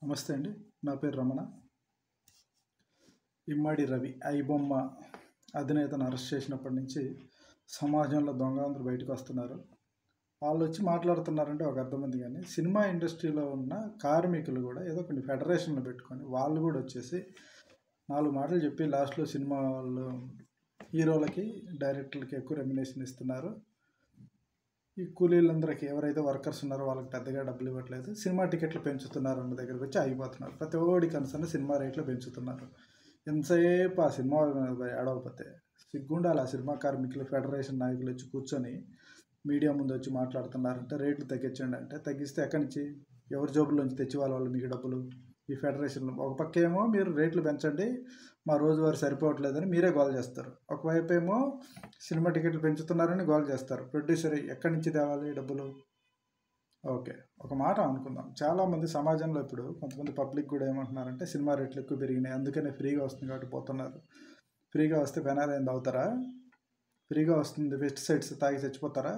నమస్తే అండి. నా పేరు రమణ. ఇమ్మడి రవి ఐబొమ్మ అధినేతను అరెస్ట్ చేసినప్పటి నుంచి సమాజంలో దొంగలందరూ బయటకు వస్తున్నారు. వాళ్ళు వచ్చి మాట్లాడుతున్నారంటే ఒక అర్థమైంది. కానీ సినిమా ఇండస్ట్రీలో ఉన్న కార్మికులు కూడా ఏదో కొన్ని ఫెడరేషన్లు పెట్టుకొని వాళ్ళు కూడా వచ్చేసి 4 మాటలు చెప్పి లాస్ట్లో సినిమా వాళ్ళు హీరోలకి డైరెక్టర్లకి ఎక్కువ రెమ్యునేషన్ ఇస్తున్నారు. ఈ కూలీలందరికీ ఎవరైతే వర్కర్స్ ఉన్నారో వాళ్ళకి పెద్దగా డబ్బులు ఇవ్వట్లేదు. సినిమా టికెట్లు పెంచుతున్నారు అన్న దగ్గరకు వచ్చి ఆగిపోతున్నారు. ప్రతి ఒక్కడి కన్సర్న్ సినిమా రేట్లు పెంచుతున్నారు. ఎంతసేపు ఆ సినిమా ఏడవకపోతే సిగ్గుండాలి. ఆ సినిమా కార్మికులు ఫెడరేషన్ నాయకులు వచ్చి కూర్చొని మీడియా ముందు వచ్చి మాట్లాడుతున్నారంటే రేట్లు తగ్గించండి అంటే తగ్గిస్తే ఎక్కడి నుంచి ఎవరి జోబుల్లోంచి తెచ్చి వాళ్ళు మీకు డబ్బులు? ఈ ఫెడరేషన్లో ఒక పక్క ఏమో మీరు రేట్లు పెంచండి మా రోజువారీ సరిపోవట్లేదని మీరే గోల్ చేస్తారు. ఒకవైపు ఏమో సినిమా టికెట్లు పెంచుతున్నారని గోల్ చేస్తారు. ప్రొడ్యూసర్ ఎక్కడి నుంచి తేవాలి డబ్బులు? ఓకే, ఒక మాట అనుకుందాం. చాలామంది సమాజంలో ఇప్పుడు కొంతమంది పబ్లిక్ కూడా ఏమంటున్నారంటే సినిమా రేట్లు ఎక్కువ పెరిగినాయి, అందుకనే ఫ్రీగా వస్తుంది కాబట్టి పోతున్నారు. ఫ్రీగా వస్తే పెనాలు ఏంది అవుతారా? ఫ్రీగా వస్తుంది పెస్టిసైడ్స్ తాగి చచ్చిపోతారా?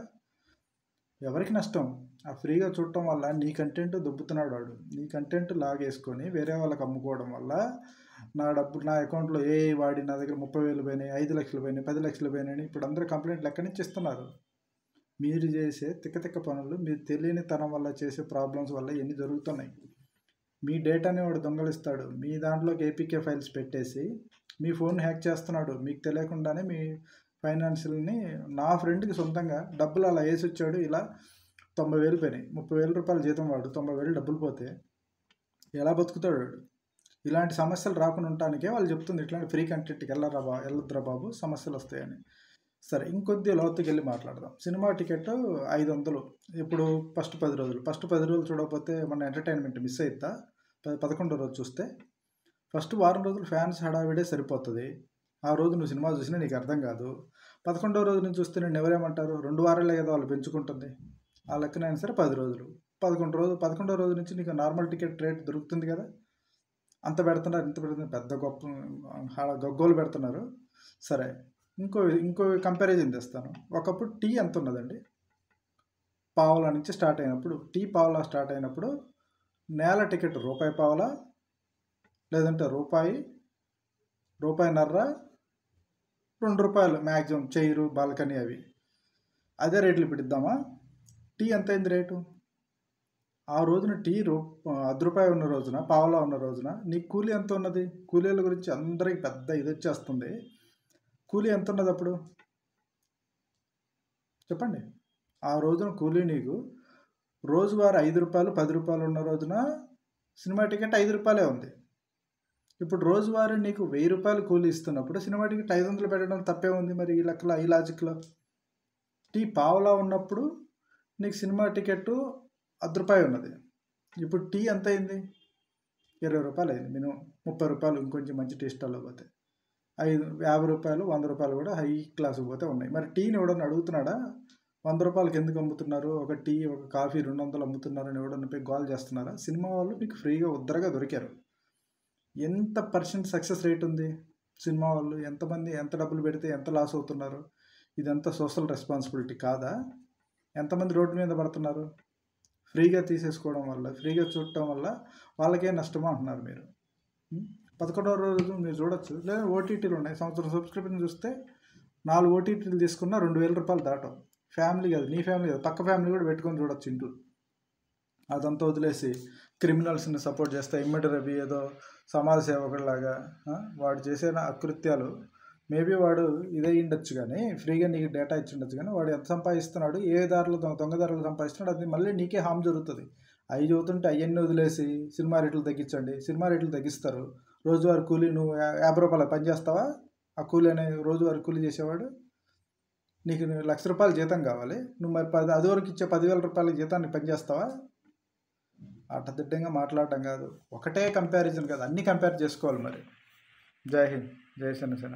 ఎవరికి నష్టం? ఆ ఫ్రీగా చూడటం వల్ల నీ కంటెంట్ దొబ్బుతున్నాడు వాడు. నీ కంటెంట్ లాగేసుకొని వేరే వాళ్ళకి అమ్ముకోవడం వల్ల నా డబ్బులు నా అకౌంట్లో వాడి నా దగ్గర 30,000 పోయినాయి, 5 లక్షలు పోయినాయి, 10 లక్షలు పోయినాయి. ఇప్పుడు అందరూ కంప్లైంట్లు ఎక్కడి నుంచి ఇస్తున్నారు? మీరు చేసే తిక్క పనులు, మీరు తెలియని తనం వల్ల చేసే ప్రాబ్లమ్స్ వల్ల ఎన్ని జరుగుతున్నాయి. మీ డేటాని వాడు దొంగలిస్తాడు. మీ దాంట్లోకి ఏపీకే ఫైల్స్ పెట్టేసి మీ ఫోన్ హ్యాక్ చేస్తున్నాడు. మీకు తెలియకుండానే మీ ఫైనాన్షియల్ని. నా ఫ్రెండ్కి సొంతంగా డబ్బులు అలా వేసి వచ్చాడు. ఇలా 90,000 పోయినాయి. 30,000 రూపాయల జీతం వాడు 90,000 డబ్బులు పోతే ఎలా బతుకుతాడు వాడు? ఇలాంటి సమస్యలు రాకుండా ఉండటానికే వాళ్ళు చెప్తుంది ఇట్లాంటి ఫ్రీ కంటెంట్కి వెళ్ళొద్దురా బాబు, సమస్యలు వస్తాయని. సరే, ఇంకొద్ది లోతుకి వెళ్ళి మాట్లాడదాం. సినిమా టికెట్ 500 ఇప్పుడు ఫస్ట్ 10 రోజులు చూడకపోతే మన ఎంటర్టైన్మెంట్ మిస్ అవుతా. 11వ రోజు చూస్తే ఫస్ట్ వారం రోజులు ఫ్యాన్స్ హడావిడే సరిపోతుంది. ఆ రోజు నువ్వు సినిమా చూసినా నీకు అర్థం కాదు. 11వ రోజు నుంచి చూస్తే నేను ఎవరేమంటారు? 2 వారాలే కదా వాళ్ళు పెంచుకుంటుంది. ఆ లెక్కనైనా సరే 10 రోజులు. 11వ రోజు నుంచి నీకు నార్మల్ టికెట్ రేట్ దొరుకుతుంది కదా. అంత పెడుతున్నారు, ఇంత పెడుతున్నారు, పెద్ద గొగ్గోలు పెడుతున్నారు. సరే, ఇంకో కంపారిజన్ తెస్తాను. ఒకప్పుడు టీ ఎంత ఉన్నదండి? పావలా నుంచి స్టార్ట్ అయినప్పుడు, టీ పావలా స్టార్ట్ అయినప్పుడు నేల టికెట్ రూపాయి పావలా, లేదంటే రూపాయిన్నర, 2 రూపాయలు మ్యాక్సిమం చైరు బాల్కనీ అవి. అదే రేట్లు పిడిద్దామా? టీ ఎంత అయింది రేటు? ఆ రోజున టీ ₹10 ఉన్న రోజున, పావలా ఉన్న రోజున నీకు కూలీ ఎంత ఉన్నది? కూలీల గురించి అందరికి పెద్ద ఇది వచ్చేస్తుంది. కూలీ ఎంత ఉన్నది అప్పుడు చెప్పండి. ఆ రోజున కూలీ నీకు రోజువారీ ₹5, ₹10 ఉన్న రోజున సినిమా టికెట్ ₹5 ఉంది. ఇప్పుడు రోజువారీ నీకు ₹1000 కూలీ ఇస్తున్నప్పుడు సినిమా టికెట్ 500 పెట్టడం తప్పే ఉంది మరి ఈ లెక్కలో, ఈ లాజిక్లో. టీ పావలా ఉన్నప్పుడు నీకు సినిమా టికెట్ ₹10 ఉన్నది. ఇప్పుడు టీ ఎంత అయింది? ₹20 అయింది మినిమం. ₹30 ఇంకొంచెం మంచి టీ స్టాల్లో పోతే, ₹50, ₹100 కూడా హై క్లాస్కి పోతే ఉన్నాయి. మరి టీని ఎవడన్నా అడుగుతున్నాడా? ₹100 ఎందుకు అమ్ముతున్నారు? ఒక టీ ఒక కాఫీ 200 అమ్ముతున్నారని ఎవడన్నా పోయి గోల్ చేస్తున్నారా? సినిమా వాళ్ళు మీకు ఫ్రీగా ఉద్దరగా దొరికారు. ఎంత % సక్సెస్ రేట్ ఉంది? సినిమా వాళ్ళు ఎంతమంది ఎంత డబ్బులు పెడితే ఎంత లాస్ అవుతున్నారు? ఇదంతా సోషల్ రెస్పాన్సిబిలిటీ కాదా? ఎంతమంది రోడ్డు మీద పడుతున్నారు? ఫ్రీగా తీసేసుకోవడం వల్ల, ఫ్రీగా చూడటం వల్ల వాళ్ళకే నష్టమో అంటున్నారు మీరు. 11వ రోజు మీరు చూడొచ్చు. లేదా ఓటీటీలు ఉన్నాయి. సంవత్సరం సబ్స్క్రిప్షన్ చూస్తే 4 ఓటీటీలు తీసుకున్న ₹2,000 దాటం. ఫ్యామిలీ కాదు, నీ ఫ్యామిలీ కాదు, పక్క ఫ్యామిలీ కూడా పెట్టుకొని చూడొచ్చు ఇంట్లో. అదంతా వదిలేసి క్రిమినల్స్ని సపోర్ట్ చేస్తే ఇమ్మడి రవి ఏదో సమాజ సేవకుడిలాగా వాడు చేసే అకృత్యాలు, మేబీ వాడు ఇదే ఉండొచ్చు కానీ ఫ్రీగా నీకు డేటా ఇచ్చి ఉండొచ్చు కానీ వాడు ఎంత సంపాదిస్తున్నాడు, ఏ దారిలో దొంగదారులు సంపాదిస్తున్నాడు, అది మళ్ళీ నీకే హామ్ జరుగుతుంది. అవి చదువుతుంటే అవన్నీ వదిలేసి సినిమా రేట్లు తగ్గించండి. సినిమా రేట్లు తగ్గిస్తారు. రోజువారీ కూలీ నువ్వు ₹50 పని చేస్తావా? ఆ కూలీ అనే రోజువారీ కూలీ చేసేవాడు నీకు ₹1,00,000 జీతం కావాలి. నువ్వు మరి అదివరకు ఇచ్చే ₹10,000 జీతాన్ని పని చేస్తావా? అడ్డదిడ్డంగా మాట్లాడటం కాదు, ఒకటే కంపారిజన్ కాదు, అన్నీ కంపేర్ చేసుకోవాలి. మరి జై హింద్, జై జనసేన.